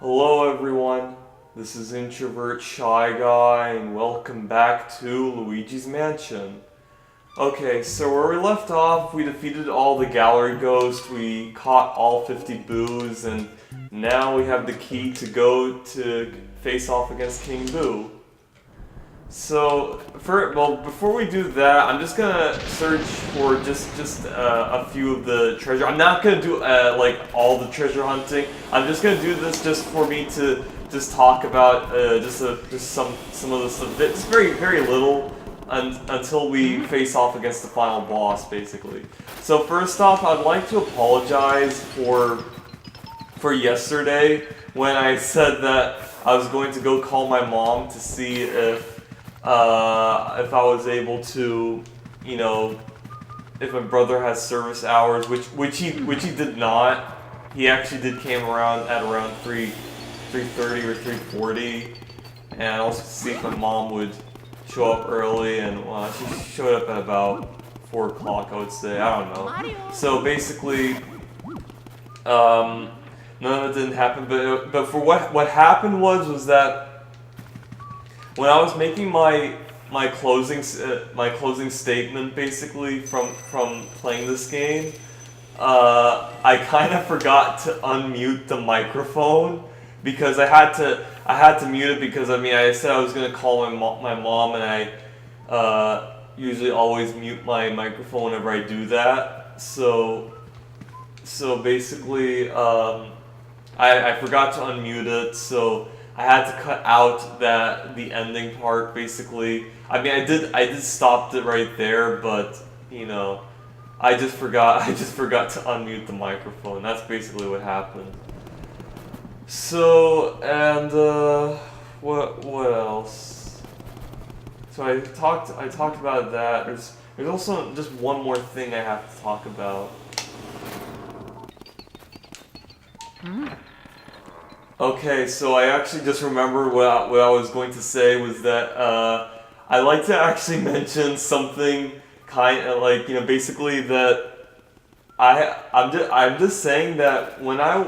Hello everyone, this is Introvert Shy Guy and welcome back to Luigi's Mansion. Okay, so where we left off, we defeated all the gallery ghosts, we caught all 50 boos, and now we have the key to go to face off against King Boo. So, before we do that, I'm just gonna search for just a few of the treasure. I'm not gonna do like all the treasure hunting. I'm just gonna do this just for me to just talk about just some of the stuff. It's very little until we face off against the final boss, basically. So first off, I'd like to apologize for yesterday when I said that I was going to go call my mom to see if I was able to, you know, if my brother has service hours, which he did not. He actually did came around at around 3:30 or 3:40, and also to see if my mom would show up early, and she showed up at about 4 o'clock, I would say. I don't know. So basically, none of it didn't happen. But for what happened was that when I was making my closing statement, basically from playing this game, I kind of forgot to unmute the microphone because I had to mute it because I said I was gonna call my mom, and I usually always mute my microphone whenever I do that. So basically I forgot to unmute it, so I had to cut out the ending part, basically. I did stop it right there, but you know, I just forgot to unmute the microphone. That's basically what happened. So, and what else? So I talked about that. There's also just one more thing I have to talk about. Okay, so I actually just remembered what I was going to say was that I'd like to actually mention something kind of like, you know, basically that I'm just saying that when I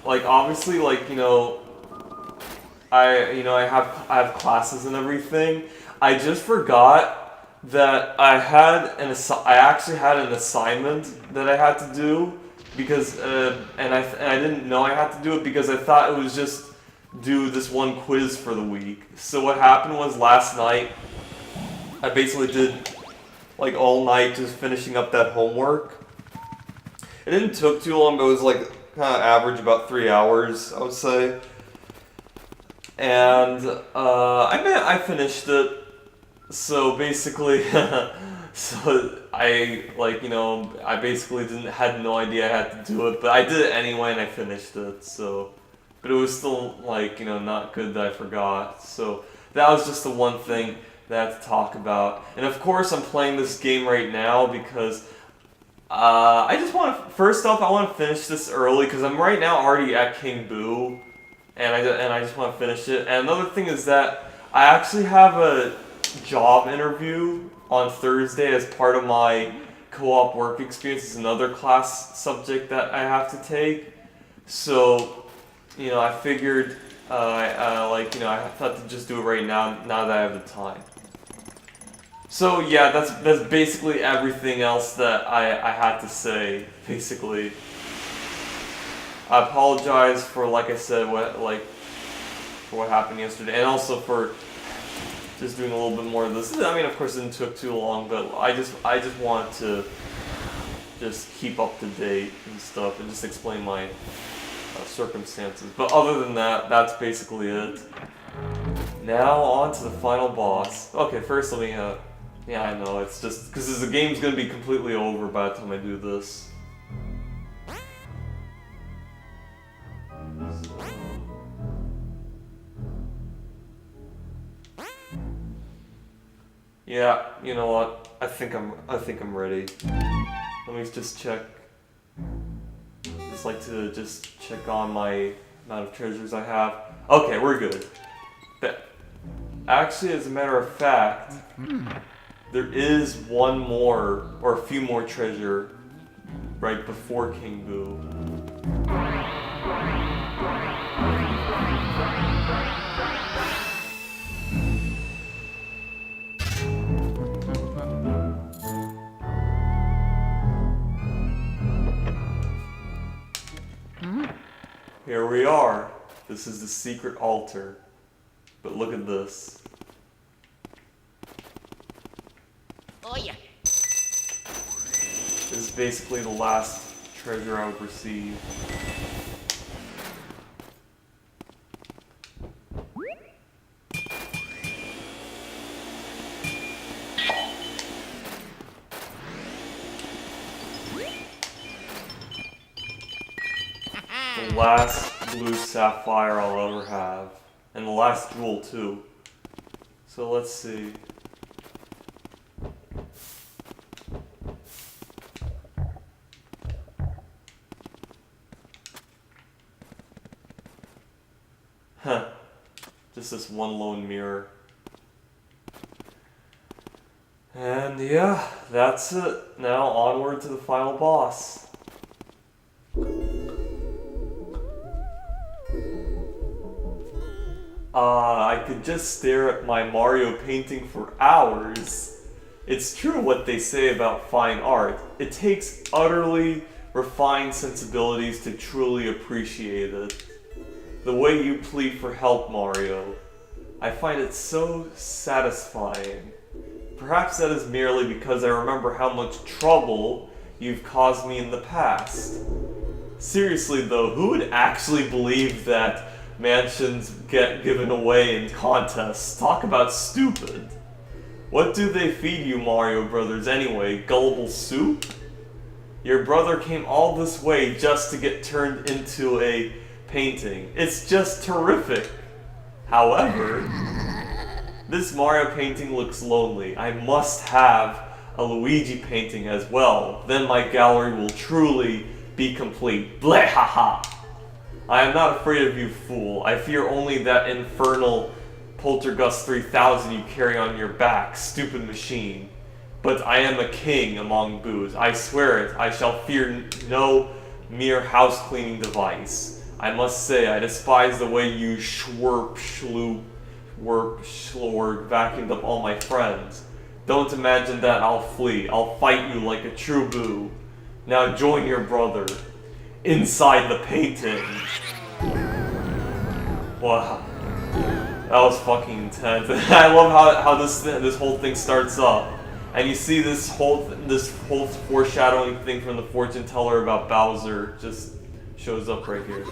like, obviously, like, you know, I have classes and everything. I just forgot that I actually had an assignment that I had to do. Because and I didn't know I had to do it because I thought it was just do this one quiz for the week. So what happened was last night I basically did like all night just finishing up that homework. It didn't took too long, but it was like kind of average about 3 hours, I would say. And I finished it. So basically. So I basically had no idea I had to do it, but I did it anyway and I finished it. So, but it was still like, you know, not good that I forgot. So that was just the one thing that I had to talk about. And of course, I'm playing this game right now because I just want to. First off, I want to finish this early because I'm right now already at King Boo, and I just want to finish it. And another thing is that I actually have a job interview on Thursday as part of my co-op work experience. Is another class subject that I have to take. So, you know, I figured, I thought to just do it right now that I have the time. So yeah, that's basically everything else that I had to say. Basically, I apologize for, like I said, for what happened yesterday, and also for just doing a little bit more of this. I mean, of course, it didn't took too long, but I just want to just keep up to date and stuff, and just explain my circumstances. But other than that, that's basically it. Now on to the final boss. Okay, first let me. Yeah, I know it's just because the game's gonna be completely over by the time I do this. Yeah, you know what? I think I'm ready. Let me just check. Just like to just check on my amount of treasures I have. Okay, we're good. But actually, as a matter of fact, there is one more or a few more treasure right before King Boo. Here we are. This is the secret altar. But look at this. Oh yeah. This is basically the last treasure I would receive. The last blue sapphire I'll ever have. And the last jewel too. So let's see. Huh. Just this one lone mirror. And yeah, that's it. Now onward to the final boss. I could just stare at my Mario painting for hours. It's true what they say about fine art. It takes utterly refined sensibilities to truly appreciate it. The way you plead for help, Mario, I find it so satisfying. Perhaps that is merely because I remember how much trouble you've caused me in the past. Seriously though, who would actually believe that mansions get given away in contests? Talk about stupid. What do they feed you Mario Brothers anyway? Gullible soup? Your brother came all this way just to get turned into a painting. It's just terrific. However, this Mario painting looks lonely. I must have a Luigi painting as well. Then my gallery will truly be complete. Bleh haha. I am not afraid of you, fool. I fear only that infernal Poltergust 3000 you carry on your back, stupid machine. But I am a king among boos. I swear it. I shall fear no mere house-cleaning device. I must say, I despise the way you schlored vacuumed up all my friends. Don't imagine that I'll flee. I'll fight you like a true boo. Now join your brother inside the painting. Wow. That was fucking intense. I love how this whole thing starts up. And you see this whole foreshadowing thing from the fortune teller about Bowser just shows up right here.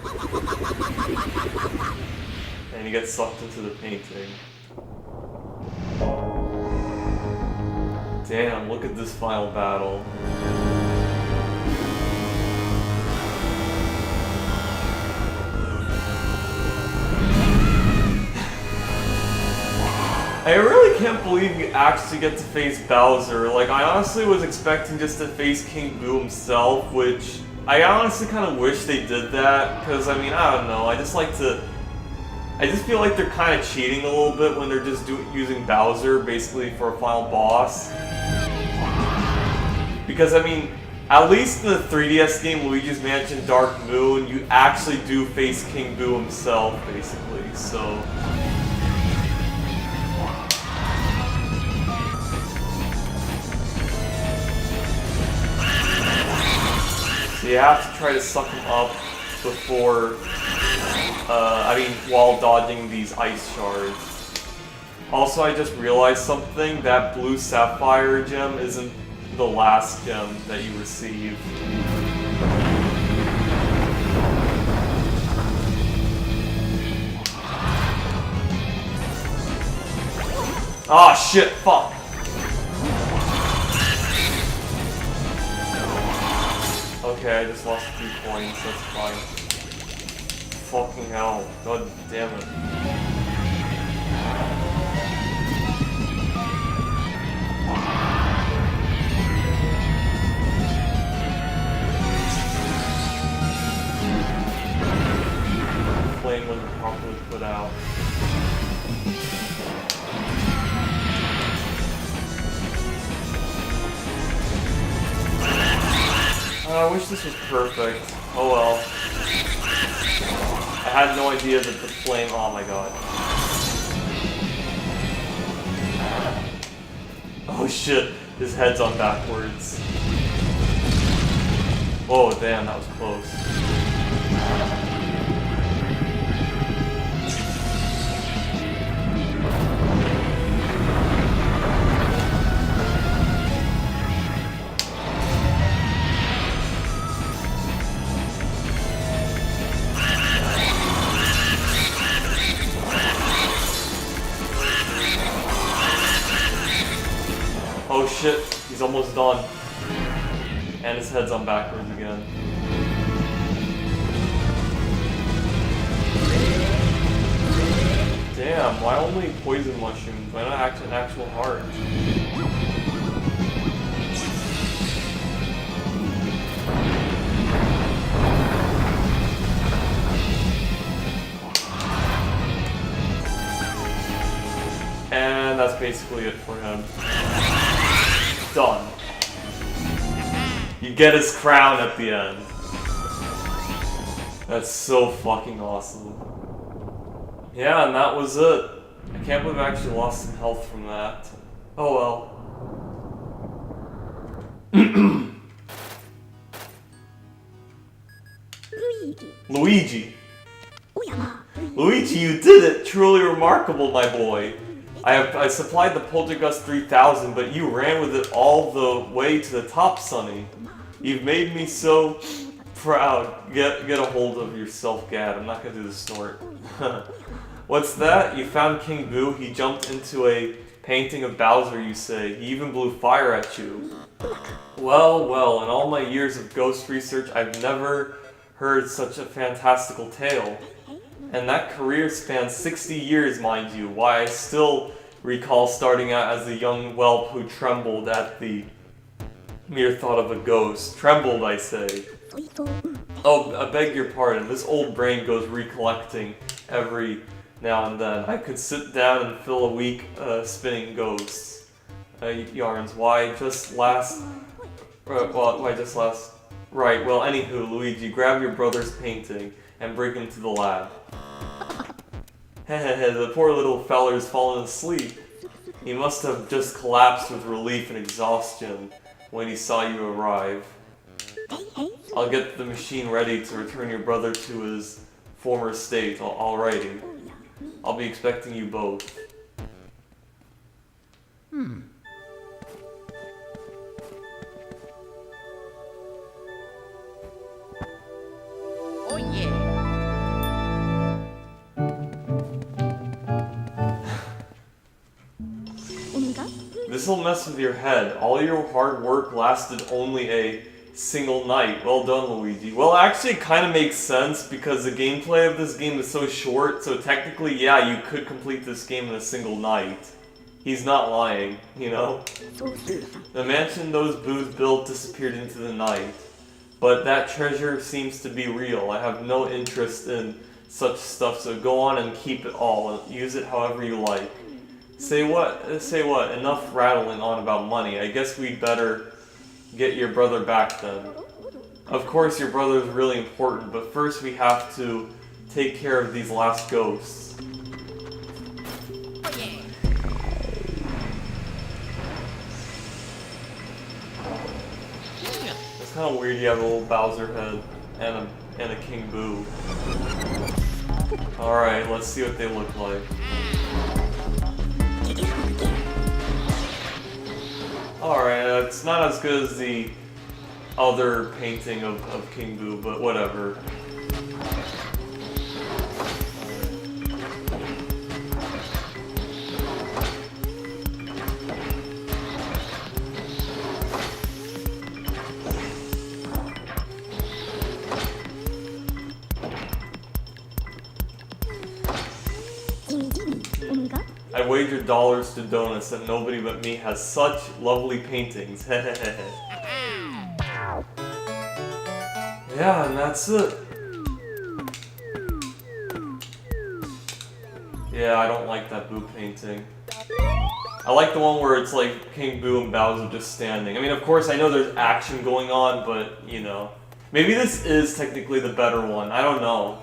And he gets sucked into the painting. Damn, look at this final battle. I really can't believe you actually get to face Bowser. Like, I honestly was expecting just to face King Boo himself, which I honestly kind of wish they did that, because, I mean, I don't know, I just feel like they're kind of cheating a little bit when they're just using Bowser, basically, for a final boss. Because, I mean, at least in the 3DS game, Luigi's Mansion Dark Moon, you actually do face King Boo himself, basically, so... So you have to try to suck him up before, while dodging these ice shards. Also, I just realized something, that blue sapphire gem isn't the last gem that you receive. Ah, shit, fuck. Okay, I just lost 2 points, that's fine. Fucking hell, god damn it. Flame wasn't properly put out. I wish this was perfect. Oh well. I had no idea that the flame... Oh my god. Oh shit, his head's on backwards. Whoa, damn, that was close. Oh shit, he's almost done. And his head's on backwards again. Damn, why only poison mushrooms? Why not an actual heart? And that's basically it for him. Done. You get his crown at the end. That's so fucking awesome. Yeah, and that was it. I can't believe I actually lost some health from that. Oh well. Luigi. Luigi, you did it! Truly remarkable, my boy. I supplied the Poltergust 3000, but you ran with it all the way to the top, Sonny. You've made me so proud. Get a hold of yourself, Gad. I'm not gonna do the snort. What's that? You found King Boo? He jumped into a painting of Bowser, you say. He even blew fire at you. Well, well, in all my years of ghost research, I've never heard such a fantastical tale. And that career spans 60 years, mind you. Why, I still recall starting out as a young whelp who trembled at the mere thought of a ghost. Trembled, I say. Oh, I beg your pardon. This old brain goes recollecting every now and then. I could sit down and fill a week spinning ghosts. Yarns. Why just last... why just last... Right, well, anywho, Luigi, grab your brother's painting and bring him to the lab. Hehehe, the poor little feller's fallen asleep. He must have just collapsed with relief and exhaustion when he saw you arrive. I'll get the machine ready to return your brother to his former state, alrighty. I'll be expecting you both. Oh yeah. This'll mess with your head. All your hard work lasted only a single night. Well done, Luigi. Well, actually, it kind of makes sense because the gameplay of this game is so short, so technically, yeah, you could complete this game in a single night. He's not lying, you know? The mansion those Boos built disappeared into the night. But that treasure seems to be real. I have no interest in such stuff, so go on and keep it all, and use it however you like. Say what? Enough rattling on about money. I guess we'd better get your brother back then. Of course your brother's really important, but first we have to take care of these last ghosts. Oh yeah. It's kind of weird you have a little Bowser head and a King Boo. Alright, let's see what they look like. Alright, it's not as good as the other painting of King Boo, but whatever. I wager dollars to donuts that nobody but me has such lovely paintings. Yeah, and that's it. Yeah, I don't like that Boo painting. I like the one where it's like King Boo and Bowser just standing. I mean, of course, I know there's action going on, but, you know. Maybe this is technically the better one. I don't know.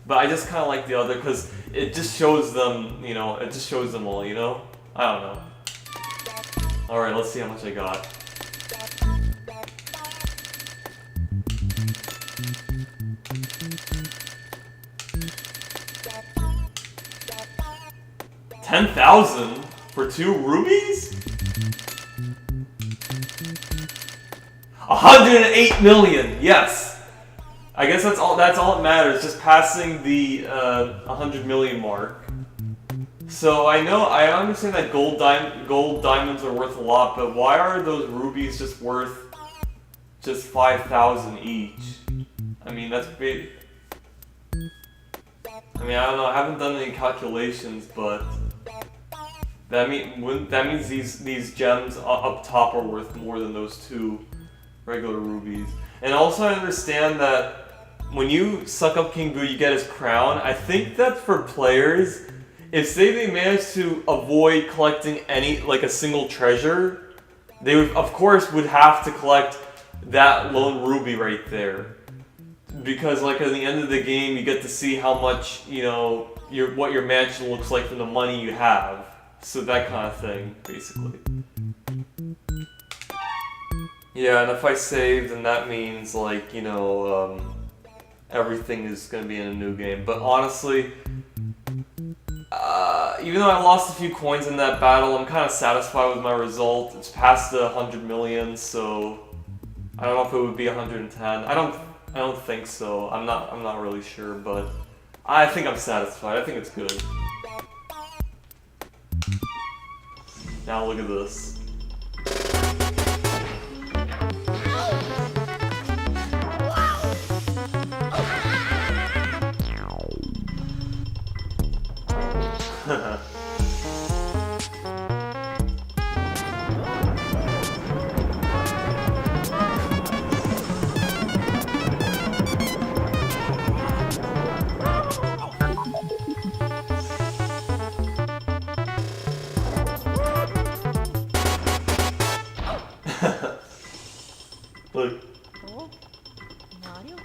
But I just kind of like the other because it just shows them, you know, it just shows them all, you know? I don't know. Alright, let's see how much I got. $10,000 for 2 rubies? 108 million, yes! I guess that's all that matters, just passing the 100 million mark. So I understand that gold diamonds are worth a lot, but why are those rubies just worth just 5,000 each? I mean, that's big. I mean, I don't know, I haven't done any calculations, but that means these gems up top are worth more than those 2 regular rubies. And also I understand that when you suck up King Boo, you get his crown. I think that for players, if say they manage to avoid collecting like a single treasure, they would, of course, would have to collect that lone ruby right there. Because like at the end of the game, you get to see how much, you know, what your mansion looks like from the money you have. So that kind of thing, basically. Yeah, and if I save, then that means like, you know, everything is gonna be in a new game. But honestly, even though I lost a few coins in that battle, I'm kind of satisfied with my result. It's past the 100 million, so I don't know if it would be 110. I don't think so. I'm not really sure, but I think I'm satisfied. I think it's good. Now look at this. Look. Oh, Mario?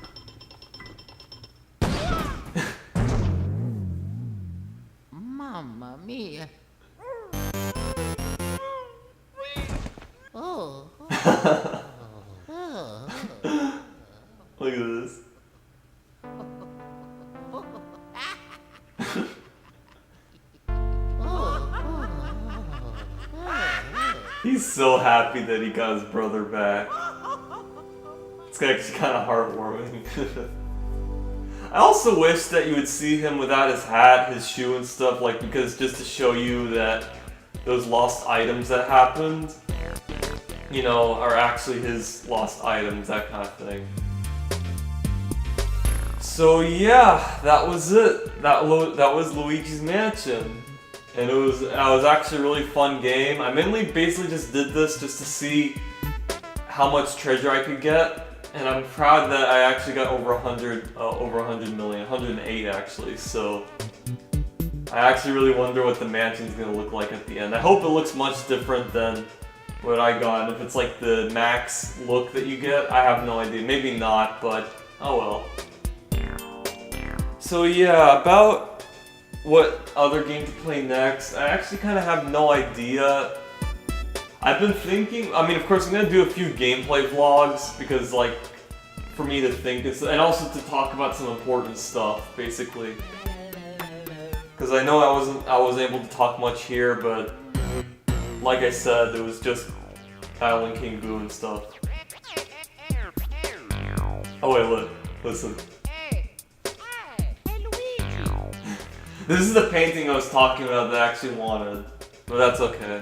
Mamma mia. Oh. Oh. Look at this. He's so happy that he got his brother back. It's actually kind of heartwarming. I also wish that you would see him without his hat, his shoe and stuff, like, because just to show you that those lost items that happened, you know, are actually his lost items, that kind of thing. So yeah, that was it. That was Luigi's Mansion. And it was actually a really fun game. I mainly basically just did this just to see how much treasure I could get. And I'm proud that I actually got over 100 million, 108 actually, so I actually really wonder what the mansion's gonna look like at the end. I hope it looks much different than what I got, and if it's like the max look that you get, I have no idea. Maybe not, but oh well. So yeah, about what other game to play next, I actually kind of have no idea. I've been thinking, I mean, of course I'm going to do a few gameplay vlogs, because like, for me to think, and also to talk about some important stuff, basically. Because I know I wasn't able to talk much here, but like I said, it was just battling King Boo and stuff. Oh wait, look, listen. Hey, Luigi! This is the painting I was talking about that I actually wanted, but that's okay.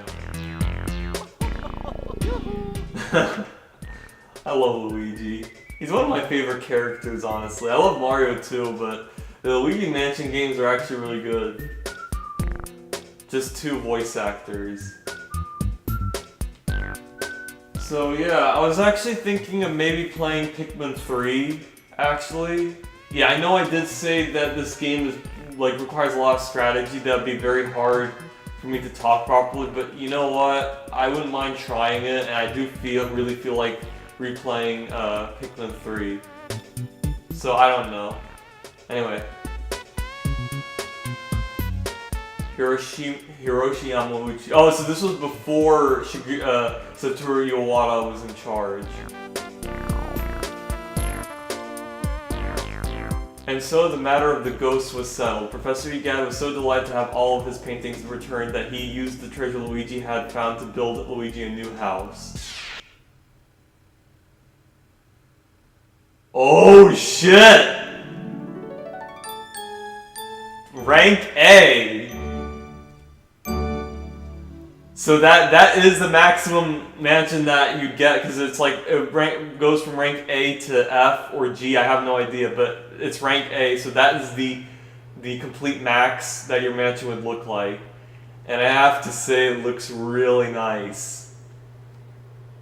I love Luigi. He's one of my favorite characters, honestly. I love Mario too, but the Luigi Mansion games are actually really good. Just 2 voice actors. So yeah, I was actually thinking of maybe playing Pikmin 3, actually. Yeah, I know I did say that this game is, like, requires a lot of strategy. That'd be very hard for me to talk properly, but you know what? I wouldn't mind trying it, and I do really feel like replaying Pikmin 3. So I don't know. Anyway, Hiroshi Yamauchi. Oh, so this was before Satoru Iwata was in charge. And so the matter of the ghost was settled. Professor Egad was so delighted to have all of his paintings returned that he used the treasure Luigi had found to build Luigi a new house. Oh shit! Rank A. So that is the maximum mansion that you get, because it's like it goes from rank A to F or G. I have no idea, but it's rank A. So that is the complete max that your mansion would look like, and I have to say it looks really nice.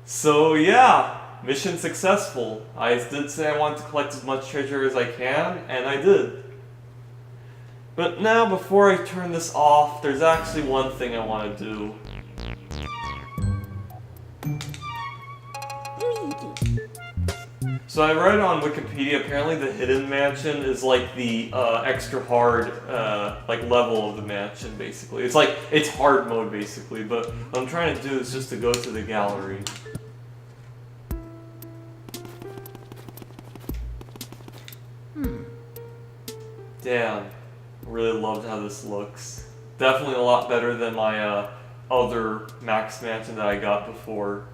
So yeah, mission successful. I did say I wanted to collect as much treasure as I can, and I did. But now, before I turn this off, there's actually one thing I want to do. Luigi. So I read on Wikipedia, apparently the hidden mansion is like the extra hard like level of the mansion, basically. It's hard mode, basically, but what I'm trying to do is just to go to the gallery. Damn, really loved how this looks. Definitely a lot better than my other max mansion that I got before.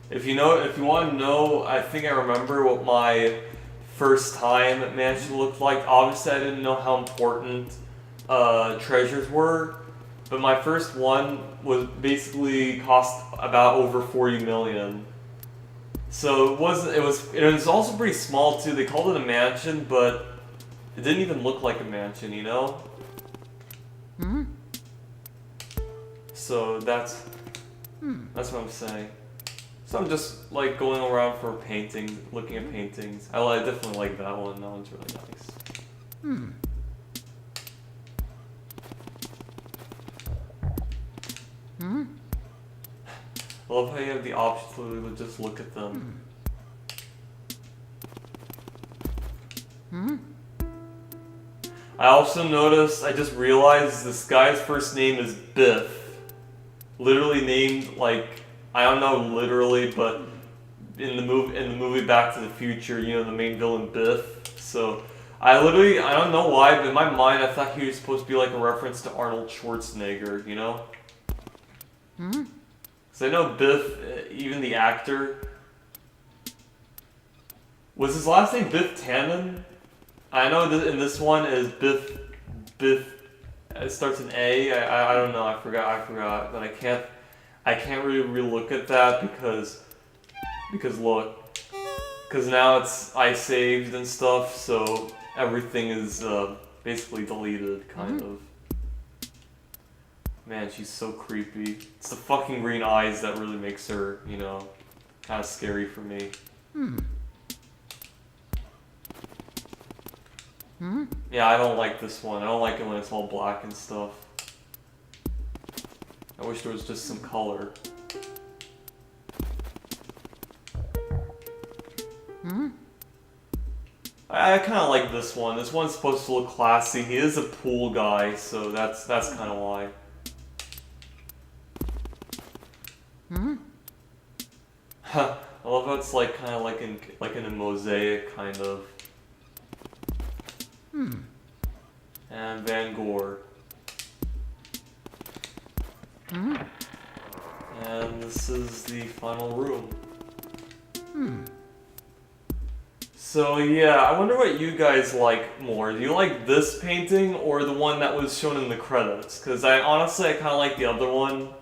If you want to know, I think I remember what my first time mansion looked like. Obviously, I didn't know how important treasures were, but my first one was basically cost about over 40 million. So it was also pretty small too. They called it a mansion, but it didn't even look like a mansion, you know? So that's what I'm saying. So I'm just like going around for paintings, looking at paintings. I definitely like that one. That one's really nice. I love how you have the option to just look at them. I also noticed, I just realized this guy's first name is Biff. Literally named like, I don't know literally, but in the movie Back to the Future, you know, the main villain Biff. So I don't know why, but in my mind I thought he was supposed to be like a reference to Arnold Schwarzenegger, you know? So I know Biff, even the actor, was his last name Biff Tannen? I know in this one is Biff, it starts in A. I don't know, I forgot, but I can't really look at that because now I saved and stuff, so everything is basically deleted, kind of. Man, she's so creepy. It's the fucking green eyes that really makes her, you know, kind of scary for me. Yeah, I don't like this one. I don't like it when it's all black and stuff. I wish there was just some color. I kind of like this one. This one's supposed to look classy. He is a pool guy, so that's kind of why. I love how it's like kind of like in a mosaic kind of. And Van Gogh. And this is the final room. So yeah, I wonder what you guys like more. Do you like this painting or the one that was shown in the credits? Because I honestly kind of like the other one.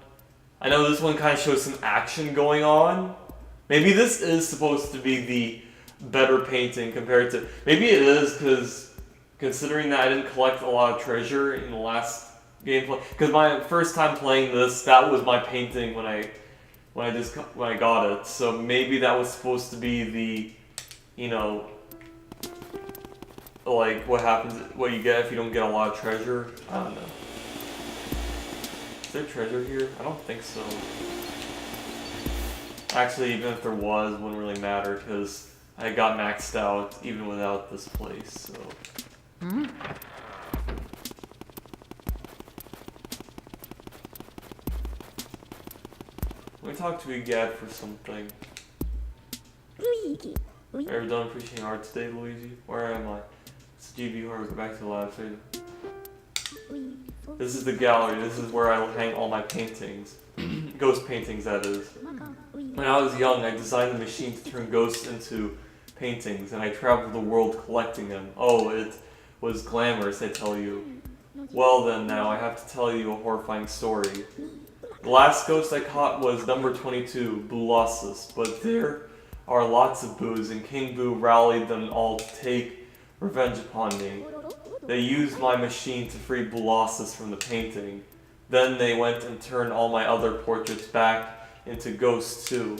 I know this one kind of shows some action going on. Maybe this is supposed to be the better painting compared to... Maybe it is, because considering that I didn't collect a lot of treasure in the last gameplay. Because my first time playing this, that was my painting when I got it. So maybe that was supposed to be the, you know, like what you get if you don't get a lot of treasure. I don't know. Is there treasure here? I don't think so. Actually, even if there was, it wouldn't really matter because I got maxed out even without this place, so. talk to Egad for something. Luigi. Are you done appreciating art today, Luigi? Where am I? It's GB Horror, go back to the lab. This is the gallery. This is where I hang all my paintings. Ghost paintings, that is. When I was young, I designed a machine to turn ghosts into paintings, and I traveled the world collecting them. Oh, it was glamorous, I tell you. Well then, now I have to tell you a horrifying story. The last ghost I caught was number 22, Boolossus, but there are lots of Boos, and King Boo rallied them all to take revenge upon me. They used my machine to free Boolossus from the painting. Then they went and turned all my other portraits back into ghosts too.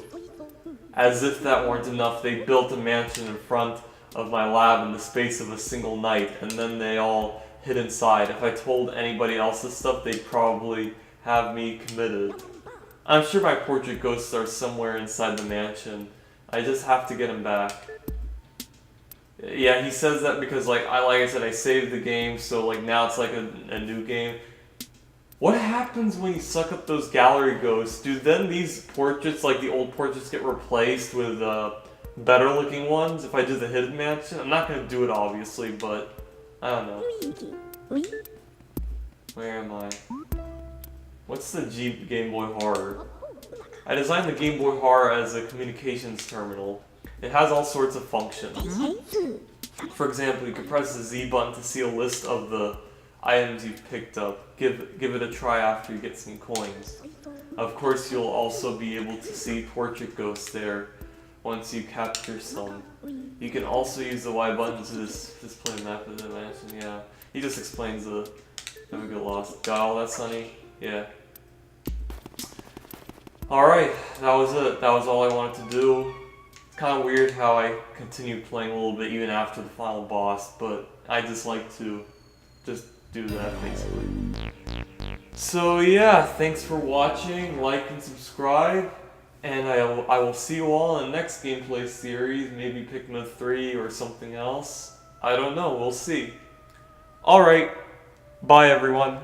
As if that weren't enough, they built a mansion in front of my lab in the space of a single night, and then they all hid inside. If I told anybody else this stuff, they'd probably have me committed. I'm sure my portrait ghosts are somewhere inside the mansion. I just have to get them back. Yeah, he says that because like I said, I saved the game, so like now it's like a new game. What happens when you suck up those gallery ghosts? Do then these portraits, like the old portraits, get replaced with better looking ones if I do the hidden mansion? I'm not gonna do it obviously, but I don't know. Where am I? What's the Game Boy Horror? I designed the Game Boy Horror as a communications terminal. It has all sorts of functions. For example, you can press the Z button to see a list of the items you've picked up. Give it a try after you get some coins. Of course, you'll also be able to see portrait ghosts there once you capture some. You can also use the Y button to display a map of the mansion. Yeah, he just explains the. Never get lost. Got all that, Sonny? Yeah. Alright, that was it. That was all I wanted to do. It's kind of weird how I continued playing a little bit even after the final boss, but I just like to just do that basically. So yeah, thanks for watching, like and subscribe, and I will see you all in the next gameplay series, maybe Pikmin 3 or something else. I don't know, we'll see. Alright, bye everyone.